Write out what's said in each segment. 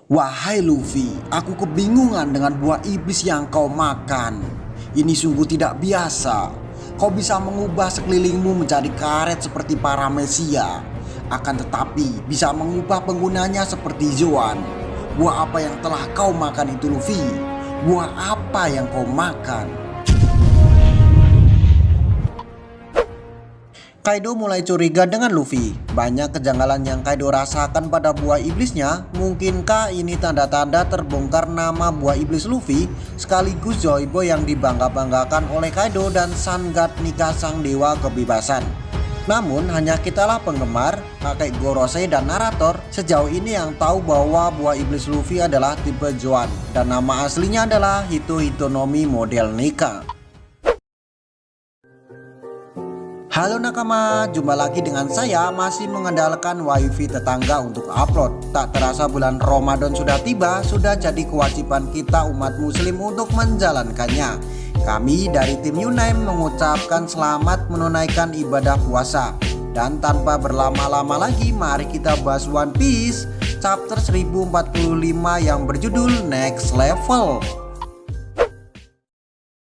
Wahai Luffy, aku kebingungan dengan buah iblis yang kau makan. Ini sungguh tidak biasa. Kau bisa mengubah sekelilingmu menjadi karet seperti para mesia. Akan tetapi bisa mengubah penggunanya seperti Zoan. Buah apa yang telah kau makan itu, Luffy? Buah apa yang kau makan? Kaido mulai curiga dengan Luffy. Banyak kejanggalan yang Kaido rasakan pada buah iblisnya. Mungkinkah ini tanda-tanda terbongkar nama buah iblis Luffy sekaligus Joyboy yang dibangga-banggakan oleh Kaido dan Sun God Nika sang dewa kebebasan? Namun hanya kitalah penggemar, kakek Gorosei dan narator sejauh ini yang tahu bahwa buah iblis Luffy adalah tipe Zoan dan nama aslinya adalah Hitohitonomi model Nika. Halo nakama, jumpa lagi dengan saya masih mengandalkan wifi tetangga untuk upload. Tak terasa bulan Ramadan sudah tiba, sudah jadi kewajiban kita umat muslim untuk menjalankannya. Kami dari tim Yunaim mengucapkan selamat menunaikan ibadah puasa. Dan tanpa berlama-lama lagi, mari kita bahas One Piece chapter 1045 yang berjudul Next Level.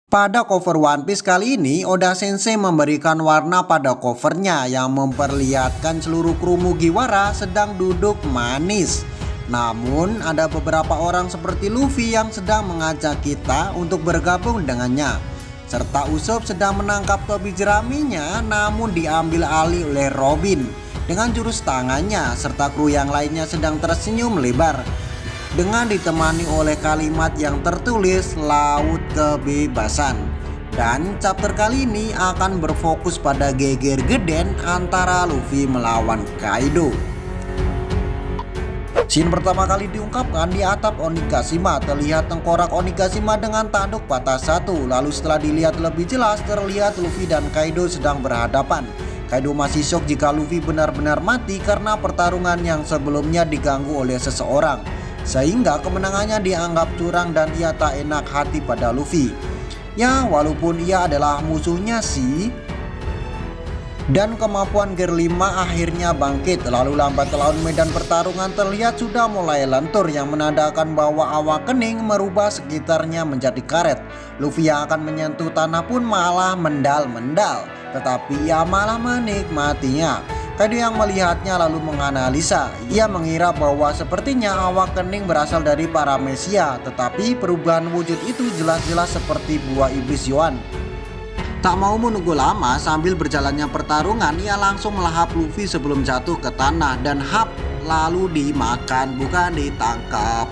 Pada cover One Piece kali ini, Oda Sensei memberikan warna pada covernya yang memperlihatkan seluruh kru Mugiwara sedang duduk manis. Namun ada beberapa orang seperti Luffy yang sedang mengajak kita untuk bergabung dengannya. Serta Usopp sedang menangkap topi jeraminya namun diambil alih oleh Robin dengan jurus tangannya, serta kru yang lainnya sedang tersenyum lebar dengan ditemani oleh kalimat yang tertulis Laut Kebebasan. Dan chapter kali ini akan berfokus pada geger geden antara Luffy melawan Kaido. Scene pertama kali diungkapkan di atap Onigashima. Terlihat tengkorak Onigashima dengan tanduk patah satu. Lalu setelah dilihat lebih jelas, terlihat Luffy dan Kaido sedang berhadapan. Kaido masih shock jika Luffy benar-benar mati karena pertarungan yang sebelumnya diganggu oleh seseorang, sehingga kemenangannya dianggap curang dan ia tak enak hati pada Luffy. Ya, walaupun ia adalah musuhnya sih. Dan kemampuan Gear 5 akhirnya bangkit. Lalu lambat laun medan pertarungan terlihat sudah mulai lentur, yang menandakan bahwa awan kening merubah sekitarnya menjadi karet. Luffy yang akan menyentuh tanah pun malah mendal-mendal, tetapi ia malah menikmatinya. Kaido yang melihatnya lalu menganalisa. Ia mengira bahwa sepertinya awak kening berasal dari para mesia, tetapi perubahan wujud itu jelas-jelas seperti buah iblis Zoan. Tak mau menunggu lama, sambil berjalannya pertarungan, ia langsung melahap Luffy sebelum jatuh ke tanah dan hap, lalu dimakan, bukan ditangkap.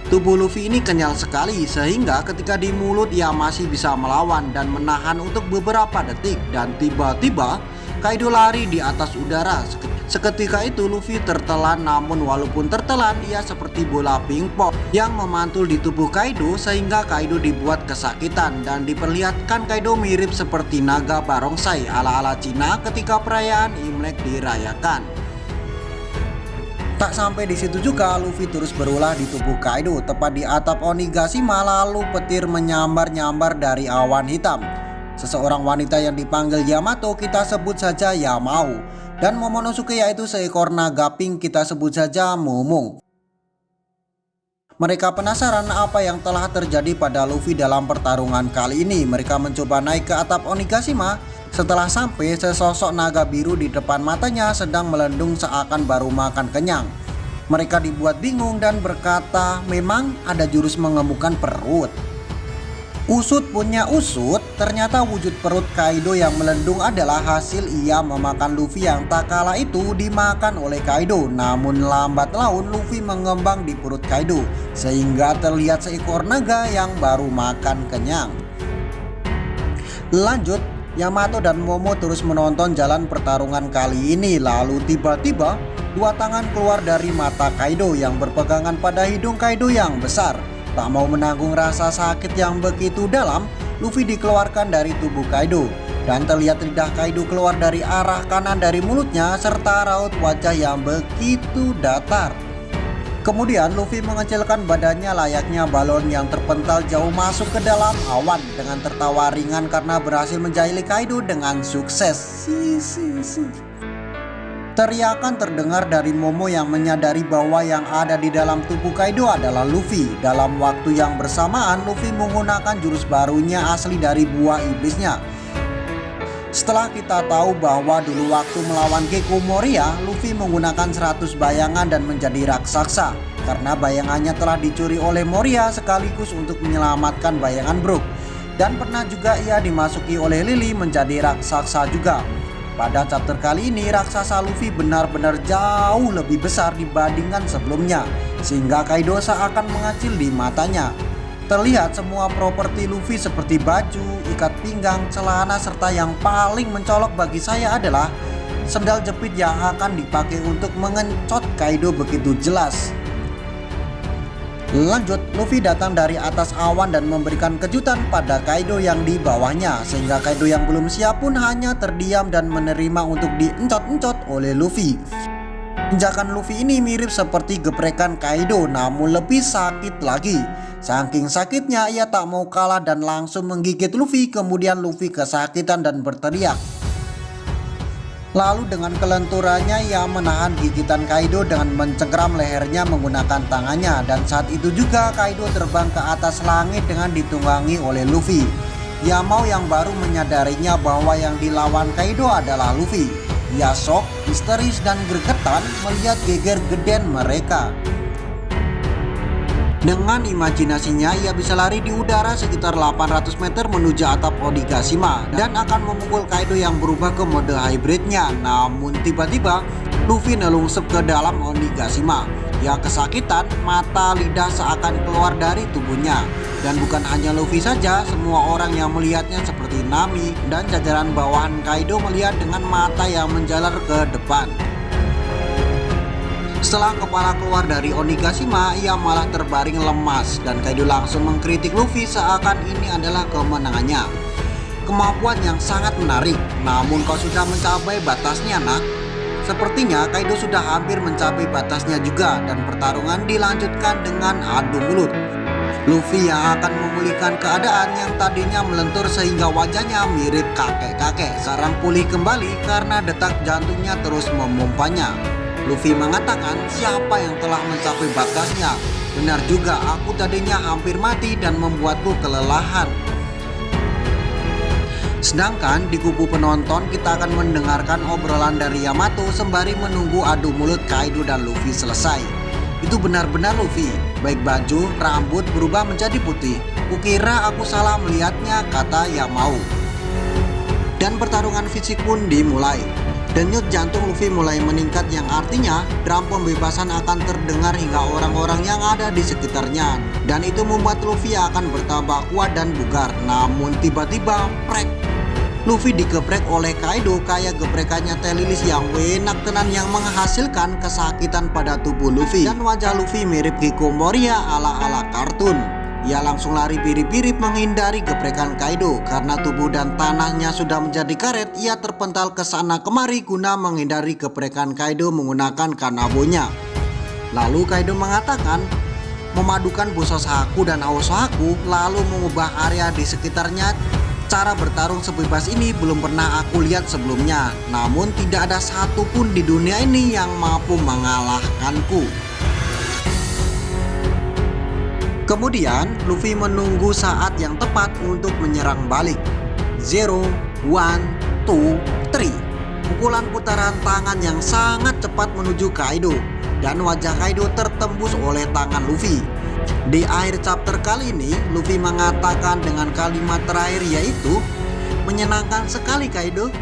Tubuh Luffy ini kenyal sekali sehingga ketika di mulut ia masih bisa melawan dan menahan untuk beberapa detik, dan tiba-tiba Kaido lari di atas udara. Seketika itu Luffy tertelan, namun walaupun tertelan ia seperti bola pingpong yang memantul di tubuh Kaido sehingga Kaido dibuat kesakitan, dan diperlihatkan Kaido mirip seperti naga barongsai ala-ala Cina ketika perayaan Imlek dirayakan. Tak sampai di situ juga, Luffy terus berulah di tubuh Kaido tepat di atap Onigashima, lalu petir menyambar-nyambar dari awan hitam. Seseorang wanita yang dipanggil Yamato kita sebut saja Yamau, dan Momonosuke yaitu seekor naga pink kita sebut saja Momo. Mereka penasaran apa yang telah terjadi pada Luffy dalam pertarungan kali ini. Mereka mencoba naik ke atap Onigashima. Setelah sampai, sesosok naga biru di depan matanya sedang melendung seakan baru makan kenyang. Mereka dibuat bingung dan berkata memang ada jurus mengemukkan perut. Usut punya usut, ternyata wujud perut Kaido yang melendung adalah hasil ia memakan Luffy yang tak kala itu dimakan oleh Kaido. Namun lambat laun Luffy mengembang di perut Kaido sehingga terlihat seekor naga yang baru makan kenyang. Lanjut, Yamato dan Momo terus menonton jalan pertarungan kali ini. Lalu tiba-tiba dua tangan keluar dari mata Kaido yang berpegangan pada hidung Kaido yang besar. Tak mau menanggung rasa sakit yang begitu dalam, Luffy dikeluarkan dari tubuh Kaido, dan terlihat lidah Kaido keluar dari arah kanan dari mulutnya serta raut wajah yang begitu datar. Kemudian Luffy mengecilkan badannya layaknya balon yang terpental jauh masuk ke dalam awan dengan tertawa ringan karena berhasil menjahili Kaido dengan sukses. Teriakan terdengar dari Momo yang menyadari bahwa yang ada di dalam tubuh Kaido adalah Luffy. Dalam waktu yang bersamaan, Luffy menggunakan jurus barunya asli dari buah iblisnya. Setelah kita tahu bahwa dulu waktu melawan Gecko Moria, Luffy menggunakan 100 bayangan dan menjadi raksasa. Karena bayangannya telah dicuri oleh Moria sekaligus untuk menyelamatkan bayangan Brook. Dan pernah juga ia dimasuki oleh Lily menjadi raksasa juga. Pada chapter kali ini, raksasa Luffy benar-benar jauh lebih besar dibandingkan sebelumnya, sehingga Kaido seakan mengecil di matanya. Terlihat semua properti Luffy seperti baju, ikat pinggang, celana, serta yang paling mencolok bagi saya adalah sendal jepit yang akan dipakai untuk mengencot Kaido begitu jelas. Lanjut, Luffy datang dari atas awan dan memberikan kejutan pada Kaido yang di bawahnya, sehingga Kaido yang belum siap pun hanya terdiam dan menerima untuk diencot-encot oleh Luffy. Injakan Luffy ini mirip seperti geprekan Kaido, namun lebih sakit lagi. Saking sakitnya ia tak mau kalah dan langsung menggigit Luffy. Kemudian Luffy kesakitan dan berteriak. Lalu dengan kelenturannya ia menahan gigitan Kaido dengan mencengkeram lehernya menggunakan tangannya. Dan saat itu juga Kaido terbang ke atas langit dengan ditunggangi oleh Luffy. Yamau yang baru menyadarinya bahwa yang dilawan Kaido adalah Luffy. Ia shock, histeris dan gregetan melihat geger geden mereka. Dengan imajinasinya ia bisa lari di udara sekitar 800 meter menuju atap Onigashima dan akan memukul Kaido yang berubah ke mode hybridnya. Namun tiba-tiba Luffy nelungsup ke dalam Onigashima. Ia kesakitan, mata lidah seakan keluar dari tubuhnya. Dan bukan hanya Luffy saja, semua orang yang melihatnya seperti Nami dan jajaran bawahan Kaido melihat dengan mata yang menjalar ke depan. Setelah kepala keluar dari Onigashima, ia malah terbaring lemas dan Kaido langsung mengkritik Luffy seakan ini adalah kemenangannya. Kemampuan yang sangat menarik, namun kau sudah mencapai batasnya, nak. Sepertinya Kaido sudah hampir mencapai batasnya juga dan pertarungan dilanjutkan dengan adu mulut. Luffy yang akan memulihkan keadaan yang tadinya melentur sehingga wajahnya mirip kakek-kakek sekarang pulih kembali karena detak jantungnya terus memompanya. Luffy mengatakan siapa yang telah mencapai batasnya. Benar juga, aku tadinya hampir mati dan membuatku kelelahan. Sedangkan di kubu penonton kita akan mendengarkan obrolan dari Yamato sembari menunggu adu mulut Kaido dan Luffy selesai. Itu benar-benar Luffy, baik baju, rambut berubah menjadi putih. Kukira aku salah melihatnya, kata Yamau. Dan pertarungan fisik pun dimulai. Denyut jantung Luffy mulai meningkat yang artinya drum pembebasan akan terdengar hingga orang-orang yang ada di sekitarnya. Dan itu membuat Luffy akan bertambah kuat dan bugar. Namun tiba-tiba prek, Luffy digeprek oleh Kaido kayak geprekannya teh lilis yang enak tenan yang menghasilkan kesakitan pada tubuh Luffy. Dan wajah Luffy mirip Gecko Moria ala-ala kartun. Ia langsung lari birip-birip menghindari geprekan Kaido. Karena tubuh dan tanahnya sudah menjadi karet, ia terpental ke sana kemari guna menghindari geprekan Kaido menggunakan kanabonya. Lalu Kaido mengatakan memadukan Busosaku dan Haosaku lalu mengubah area di sekitarnya. Cara bertarung sebebas ini belum pernah aku lihat sebelumnya. Namun tidak ada satupun di dunia ini yang mampu mengalahkanku. Kemudian Luffy menunggu saat yang tepat untuk menyerang balik. 0, 1, 2, 3. Pukulan putaran tangan yang sangat cepat menuju Kaido. Dan wajah Kaido tertembus oleh tangan Luffy. Di akhir chapter kali ini Luffy mengatakan dengan kalimat terakhir yaitu, menyenangkan sekali Kaido.